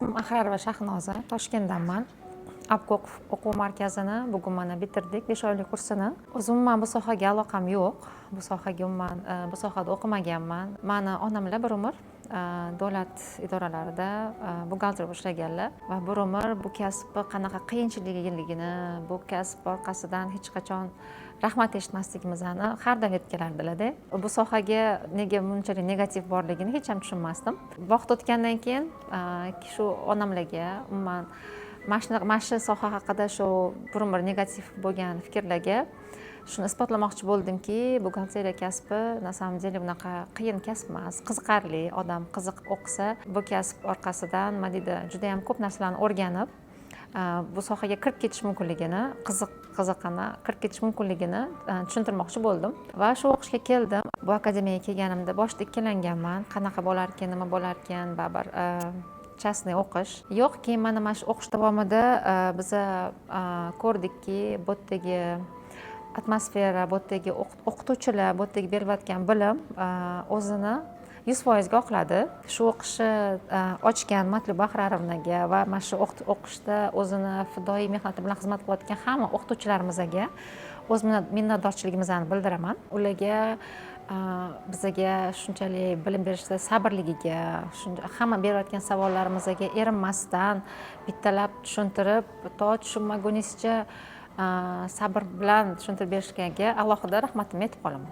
Ismim Axrar va Shahnoza. Toshkentdanman. Abqoq o'quv markazini bugun mana bitirdik, 5 oylik kursini. O'zim umuman bu sohaga aloqam yo'q. Bu sohaga umuman bu sohada o'qimaganman. Mani onamlar bir umr davlat idoralarida buxgalter bo'lib ishlaganlar va bir umr bu kasbni qanaqa qiyinchiligini, bu kasb orqasidan hech qachon rahmat eshitmasligimizni har doim aytib kelardilar-da. Bu sohaga nega bunchalik negativ borligini hech ham tushunmasdim. Vaqt o'tgandan keyin shu onamlarga umuman mana shu soha haqida shu bir umr negativ bo'lgan fikrlarga shuni isbotlamoqchi bo'ldimki, buxgalteriya kasbi na samom деле bunaqa qiyin kasb emas, qiziqarli. Odam qiziq o'qisa, bu kasb orqasidan nima deydi, juda ham ko'p narsalarni o'rganib, bu sohaga kirib ketish mumkinligini, qiziqini kirib ketish mumkinligini tushuntirmoqchi bo'ldim va shu o'qishga keldim. Bu akademiyaga kelganimda boshida ikkilanganman, qanaqa bo'larkan, nima bo'larkan, baribir частный o'qish. Yo'q, keyin mana shu o'qish davomida biza ko'rdikki, bu yerdagi atmosfera, bu yerdagi o'qituvchilar, bu yerdagi berayotgan bilim o'zini 100% oqladi. Shu o'qishni ochgan Matluba Axrarovnaga va mana shu o'qishda o'zini fidoyi mehnati bilan xizmat qilayotgan hamma o'qituvchilarimizga o'z minnatdorchiligimizni bildiraman. Ularga bizaga shunchalik bilim berishda sabrligiga, hamma berayotgan savollarimizga erinmasdan bittalab tushuntirib, to tushunmagunizcha sabr bilan tushuntirib berishganiga alohida rahmatimni aytib qolaman.